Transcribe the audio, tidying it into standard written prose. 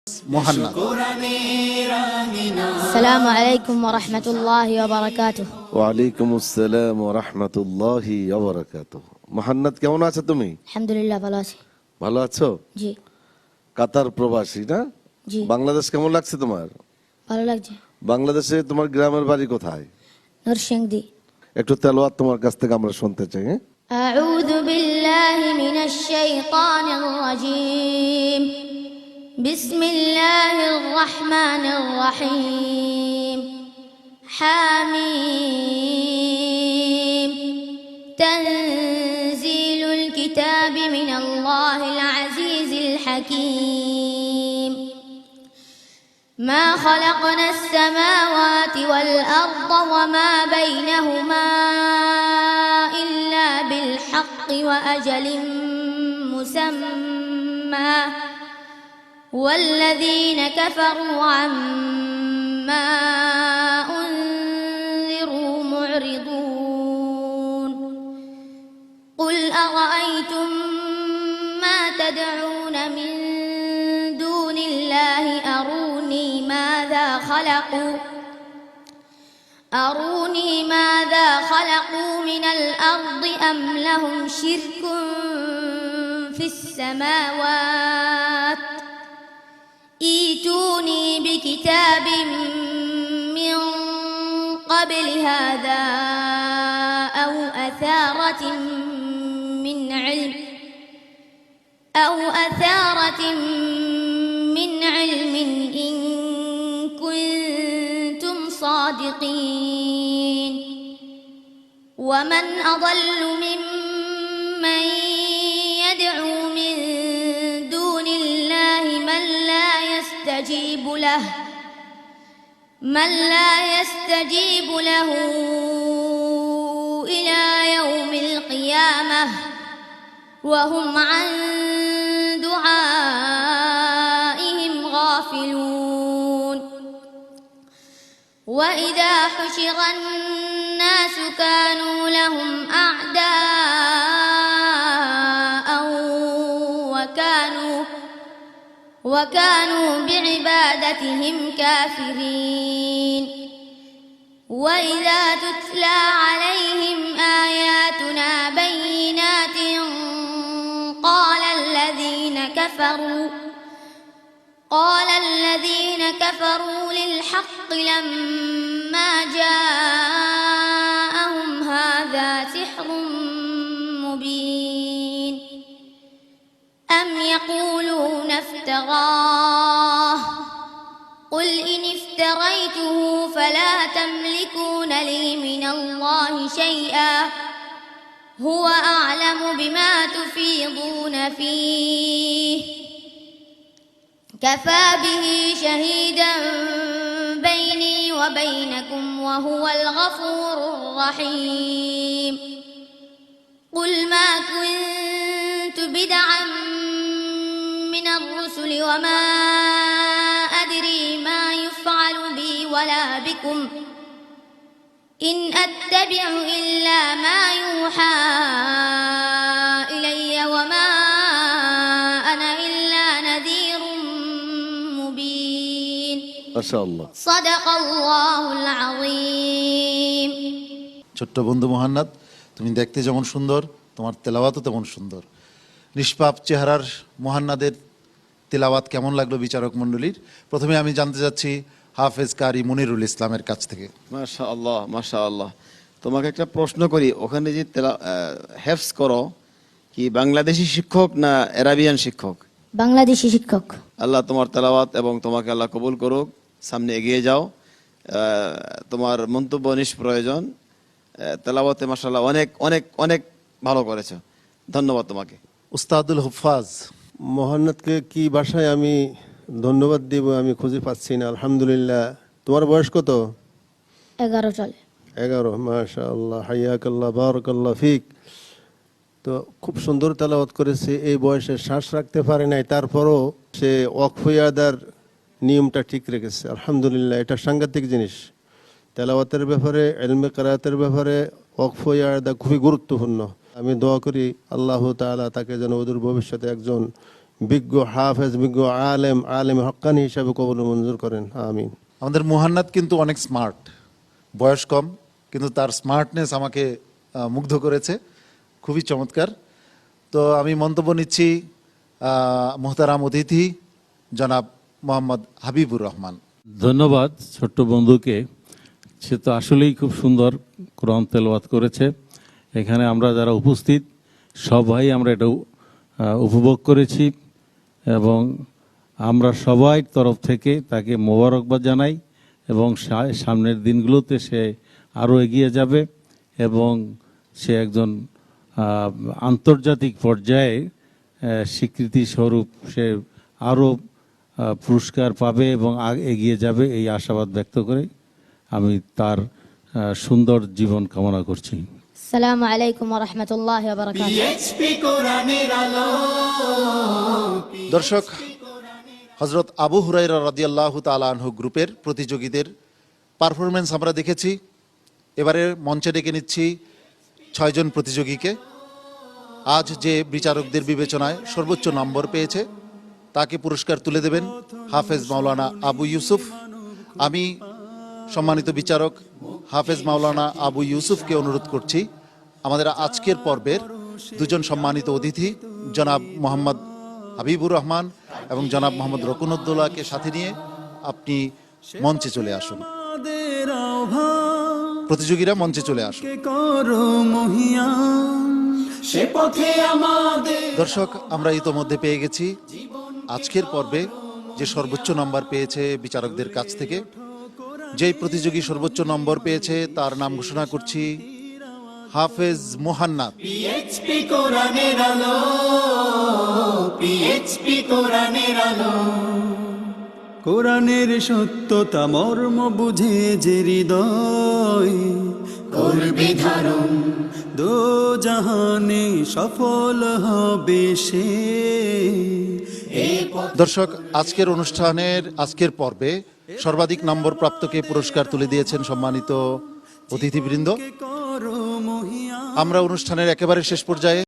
মুহান্নাদ। السلام عليكم ورحمة الله وبركاته. ওয়ালাইকুম আসসালাম ওয়া রাহমাতুল্লাহি ওয়া বারাকাতুহু। মুহান্নাদ, কেমন আছো তুমি? الحمد لله ভালো আছি। ভালো আছো? জি কাতার প্রবাসী না? জি বাংলাদেশ কেমন লাগছে তোমার? ভালো লাগছে। বাংলাদেশে তোমার গ্রামের বাড়ি কোথায়? নরসিংদী। একটু তেলাওয়াত তোমার কাছ থেকে আমরা শুনতে চাই। أعوذ بالله من الشيطان الرجيم. بسم الله الرحمن الرحيم. حميم. تنزيل الكتاب من الله العزيز الحكيم. ما خلقنا السماوات والأرض وما بينهما إلا بالحق وأجل مسمى والذين كفروا عما أنذروا معرضون. قل أرأيتم ما تدعون من دون الله أروني ماذا خلقوا من الأرض أم لهم شرك في السماوات ائتوني بكتاب من قبل هذا أو أثارة من علم إن كنتم صادقين. ومن أضل ممن يدعو من دون الله من لا يستجيب له إلى يوم القيامة وهم عن دعائهم غافلون. وإذا حشر الناس كانوا لهم أعداء وكانوا بعبادتهم كافرين. وإذا تتلى عليهم آياتنا بينات قال الذين كفروا للحق لما جاءهم هذا سحر مبين. أم يقولون افتراه قل إن افتريته فلا تملكون لي من الله شيئا هو أعلم بما تفيضون فيه كفى به شهيدا بيني وبينكم وهو الغفور الرحيم. قل ما كنت بدعا من الرسل وما أدري ما يفعل بي ولا بكم إن أتبع إلا ما يوحى إلي وما أنا إلا نذير مبين. মাশাআল্লাহ। صدق الله العظيم. ছোট্ট বন্ধু মুহান্নাদ, তুমি দেখতে যেমন সুন্দর, তোমার তেলাওয়াতও তেমন সুন্দর। নিষ্পাপ চেহারার মুহান্নাদের তেলাওয়াত কেমন লাগলো বিচারক মণ্ডলীর? প্রথমে আমি জানতে চাচ্ছি হাফেজ কারি মুনিরুল ইসলামের কাছ থেকে। মাশাআল্লাহ মাশাআল্লাহ। তোমাকে একটা প্রশ্ন করি, ওখানে যে হেফজ করো কি বাংলাদেশি শিক্ষক না আরাবিয়ান শিক্ষক? বাংলাদেশি শিক্ষক। আল্লাহ তোমার তেলাওয়াত এবং তোমাকে আল্লাহ কবুল করুক, সামনে এগিয়ে যাও। তোমার মন্তব্য নিষ্প্রয়োজন। তেলাওয়াতে মাশাআল্লাহ অনেক অনেক অনেক ভালো করেছো, ধন্যবাদ তোমাকে। উস্তাদুল হুফাজ। মোহান্নাদকে কি ভাষায় আমি ধন্যবাদ দিব আমি খুঁজে পাচ্ছি না। আলহামদুলিল্লাহ। তোমার বয়স কত? 11 চলে। 11। মাশাআল্লাহ, হাইয়াকাল্লাহ, বারাকাল্লাহ ফিক। তো খুব সুন্দর তেলাওয়াত করেছে। এই বয়সে শ্বাস রাখতে পারে নাই, তারপরও সে ওয়াকফ ইয়াদার নিয়মটা ঠিক রেখেছে। আলহামদুলিল্লাহ, এটা সাংঘাতিক জিনিস। তেলাওয়াতের ব্যাপারে, ইলমে কিরাআতের ব্যাপারে ওয়াকফ ইয়াদা খুবই গুরুত্বপূর্ণ। আমি দোয়া করি আল্লাহ তাআলা তাকে যেন অদূর ভবিষ্যতে একজন বিজ্ঞ হাফেজ, বিজ্ঞ আলেম, আলেম হক্কানি হিসাবে কবুল ও মঞ্জুর করেন, আমিন। আমাদের মুহান্নাদ কিন্তু অনেক স্মার্ট, বয়স কম কিন্তু তার স্মার্টনেস আমাকে মুগ্ধ করেছে, খুবই চমৎকার। তো আমি মন্তব্য নিচ্ছি মোহতারাম অতিথি জনাব মোহাম্মদ হাবিবুর রহমান। ধন্যবাদ ছোট্ট বন্ধুকে, সে তো আসলেই খুব সুন্দর কোরআন তেলাওয়াত করেছে। এখানে আমরা যারা উপস্থিত সবাই আমরা এটা উপভোগ করেছি এবং আমরা সবাই তরফ থেকে তাকে মোবারকবাদ জানাই এবং সামনের দিনগুলোতে সে আরও এগিয়ে যাবে এবং সে একজন আন্তর্জাতিক পর্যায়ে স্বীকৃতি স্বরূপ সে আরও পুরস্কার পাবে এবং এগিয়ে যাবে, এই আশাবাদ ব্যক্ত করে আমি তার সুন্দর জীবন কামনা করছি। আসসালামু আলাইকুম ওয়া রাহমাতুল্লাহি ওয়া বারাকাতুহু। দর্শক, হযরত আবু হুরায়রা রাদিয়াল্লাহু তাআলা আনহু গ্রুপের প্রতিযোগীদের পারফরমেন্স আমরা দেখেছি। এবারে মঞ্চে ডেকে নিচ্ছি 6 জন প্রতিযোগীকে। আজ যে বিচারকদের বিবেচনায় সর্বোচ্চ নম্বর পেয়েছে তাকে পুরস্কার তুলে দেবেন হাফেজ মাওলানা আবু ইউসুফ। আমি সম্মানিত বিচারক হাফেজ মাওলানা আবু ইউসুফকে অনুরোধ করছি আমাদের আজকের পর্বের 2 জন সম্মানিত অতিথি জনাব মোহাম্মদ হাবিবুর রহমান এবং জনাব মোহাম্মদ রকুনুদ্দৌলাকে সাথে নিয়ে আপনি মঞ্চে চলে আসুন। প্রতিযোগীরা মঞ্চে চলে আসুন। দর্শক, আমরা ইতোমধ্যে পেয়ে গেছি আজকের পর্বে যে সর্বোচ্চ নম্বর পেয়েছে বিচারকদের কাছ থেকে। যেই প্রতিযোগী সর্বোচ্চ নম্বর পেয়েছে তার নাম ঘোষণা করছি হাফেজ মুহান্নাদ। কোরআনের সত্যতা মর্ম বুঝে যে হৃদয় করবে ধারণ, দো জাহানে সফল হবে সে। দর্শক, আজকের অনুষ্ঠানের আজকের পর্বে সর্বাধিক নম্বর প্রাপ্তকে পুরস্কার তুলে দিয়েছেন সম্মানিত অতিথিবৃন্দ। আমরা অনুষ্ঠানের একেবারে শেষ পর্যায়ে